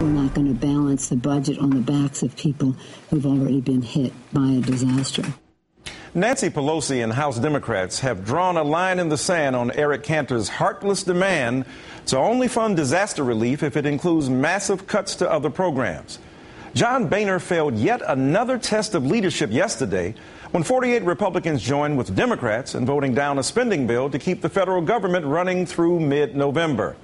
We're not going to balance the budget on the backs of people who've already been hit by a disaster. Nancy Pelosi and House Democrats have drawn a line in the sand on Eric Cantor's heartless demand to only fund disaster relief if it includes massive cuts to other programs. John Boehner failed yet another test of leadership yesterday when 48 Republicans joined with Democrats in voting down a spending bill to keep the federal government running through mid-November.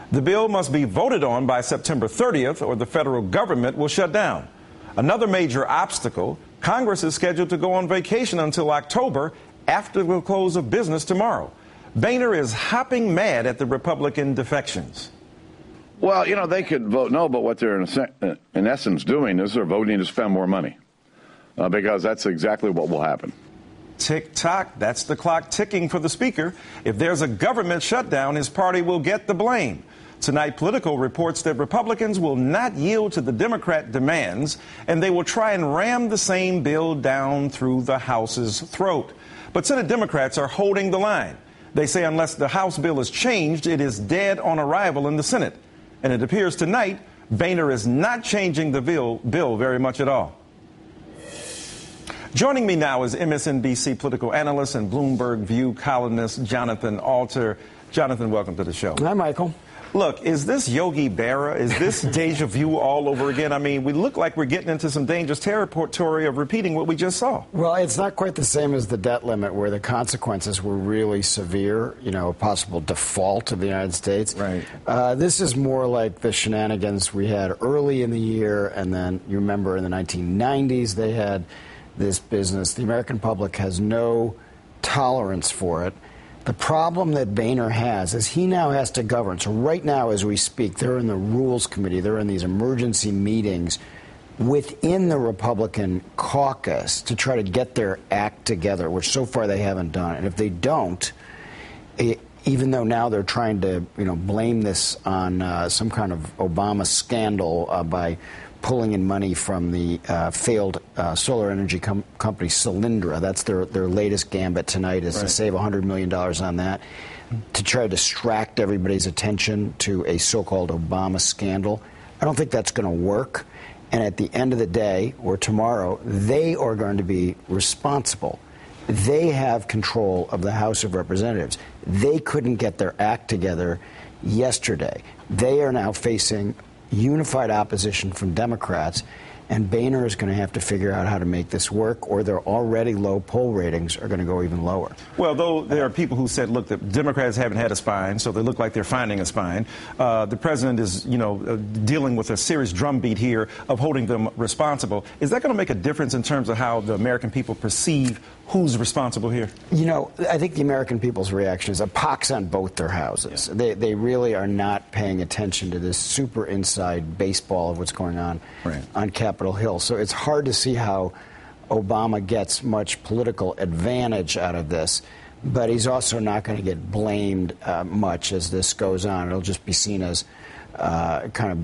The bill must be voted on by September 30th or the federal government will shut down. Another major obstacle, Congress is scheduled to go on vacation until October after the close of business tomorrow. Boehner is hopping mad at the Republican defections. Well, they could vote no, but what they're in essence doing is they're voting to spend more money because that's exactly what will happen. Tick-tock, that's the clock ticking for the speaker. If there's a government shutdown, his party will get the blame. Tonight, Politico reports that Republicans will not yield to the Democrat demands, and they will try and ram the same bill down through the House's throat. But Senate Democrats are holding the line. They say unless the House bill is changed, it is dead on arrival in the Senate. And it appears tonight, Boehner is not changing the bill very much at all. Joining me now is MSNBC political analyst and Bloomberg View columnist Jonathan Alter. Jonathan, welcome to the show. Hi, Michael. Look, is this Yogi Berra? Is this deja vu all over again? I mean, we look like we're getting into some dangerous territory of repeating what we just saw. Well, it's not quite the same as the debt limit where the consequences were really severe, a possible default of the United States. Right. This is more like the shenanigans we had early in the year, and then you remember in the 1990s they had this business. The American public has no tolerance for it. The problem that Boehner has is he now has to govern. So right now, as we speak, they're in the Rules Committee. They're in these emergency meetings within the Republican caucus to try to get their act together, which so far they haven't done. And if they don't, even though now they're trying to, blame this on some kind of Obama scandal by pulling in money from the failed solar energy company Solyndra. That's their latest gambit tonight is to save $100 million on that, to try to distract everybody's attention to a so-called Obama scandal. I don't think that's going to work. And at the end of the day, or tomorrow, they are going to be responsible. They have control of the House of Representatives. They couldn't get their act together yesterday. They are now facing unified opposition from Democrats, and Boehner is going to have to figure out how to make this work, or their already low poll ratings are going to go even lower. Well, though there are people who said, look, the Democrats haven't had a spine, so they look like they're finding a spine. The president is, dealing with a serious drumbeat here of holding them responsible. Is that going to make a difference in terms of how the American people perceive who's responsible here? I think the American people's reaction is a pox on both their houses. Yeah. They really are not paying attention to this super inside baseball of what's going on on Capitol Hill. So it's hard to see how Obama gets much political advantage out of this. But he's also not going to get blamed much as this goes on. It'll just be seen as kind of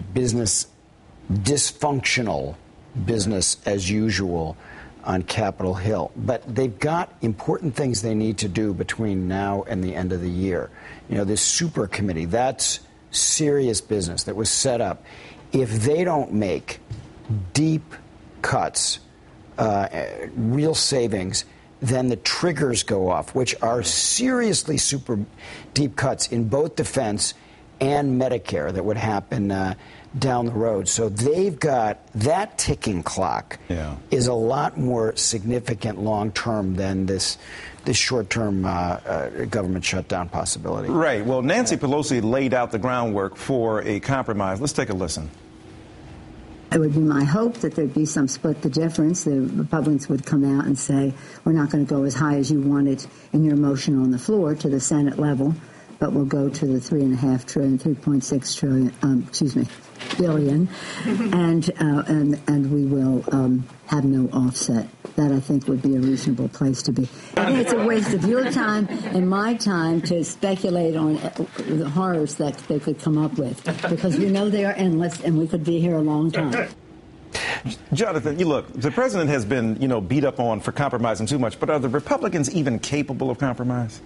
dysfunctional business as usual on Capitol Hill. But they've got important things they need to do between now and the end of the year. This super committee, that's serious business that was set up. If they don't make deep cuts, real savings, then the triggers go off, which are seriously super deep cuts in both defense and Medicare that would happen down the road. So they've got that ticking clock is a lot more significant long-term than this short-term government shutdown possibility. Right. Well, Nancy Pelosi laid out the groundwork for a compromise. Let's take a listen. It would be my hope that there'd be some split the difference. The Republicans would come out and say, we're not going to go as high as you wanted in your motion on the floor to the Senate level, but we'll go to the $3.6 trillion, billion, and we will have no offset. That, I think, would be a reasonable place to be. I think it's a waste of your time and my time to speculate on the horrors that they could come up with, because they are endless, and we could be here a long time. Jonathan, look, the president has been, beat up on for compromising too much, but are the Republicans even capable of compromise?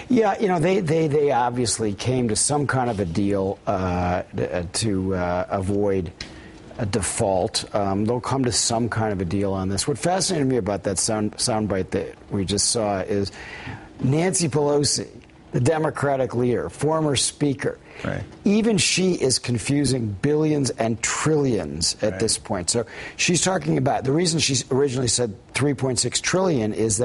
Yeah, they obviously came to some kind of a deal to avoid a default. They'll come to some kind of a deal on this. What fascinated me about that soundbite that we just saw is Nancy Pelosi, the Democratic leader, former speaker. Right. Even she is confusing billions and trillions at this point. So she's talking about, the reason she originally said 3.6 trillion is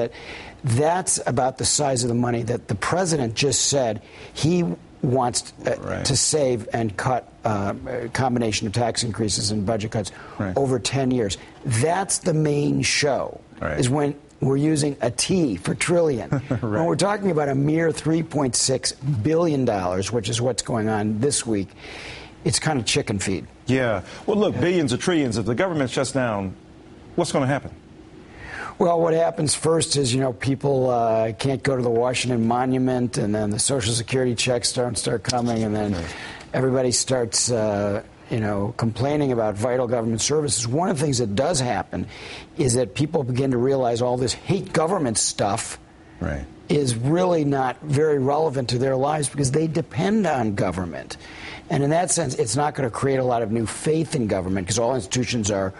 that's about the size of the money that the president just said he wants to save and cut a combination of tax increases and budget cuts over 10 years. That's the main show, is when we're using a T for trillion. When we're talking about a mere $3.6 billion, which is what's going on this week, it's kind of chicken feed. Yeah. Well, look, billions or trillions, if the government shuts down, what's going to happen? Well, what happens first is, people can't go to the Washington Monument, and then the Social Security checks start coming, and then everybody starts complaining about vital government services. One of the things that does happen is that people begin to realize all this hate government stuff is really not very relevant to their lives because they depend on government. And in that sense, it's not going to create a lot of new faith in government because all institutions are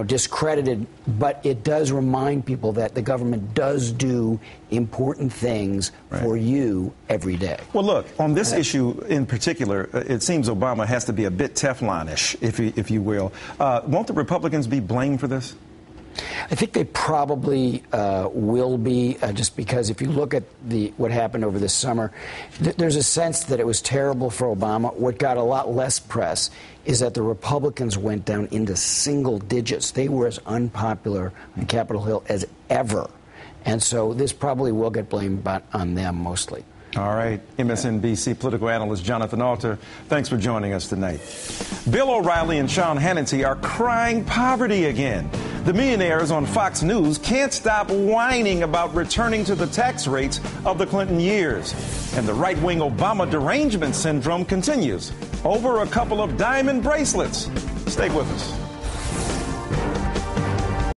discredited, but it does remind people that the government does do important things for you every day. Well, look, on this issue in particular, it seems Obama has to be a bit Teflon-ish, if you will. Won't the Republicans be blamed for this? I think they probably will be, just because if you look at what happened over this summer, there's a sense that it was terrible for Obama. What got a lot less press is that the Republicans went down into single digits. They were as unpopular on Capitol Hill as ever. And so this probably will get blamed on them mostly. All right. MSNBC political analyst Jonathan Alter, thanks for joining us tonight. Bill O'Reilly and Sean Hannity are crying poverty again. The millionaires on Fox News can't stop whining about returning to the tax rates of the Clinton years. And the right-wing Obama derangement syndrome continues over a couple of diamond bracelets. Stay with us.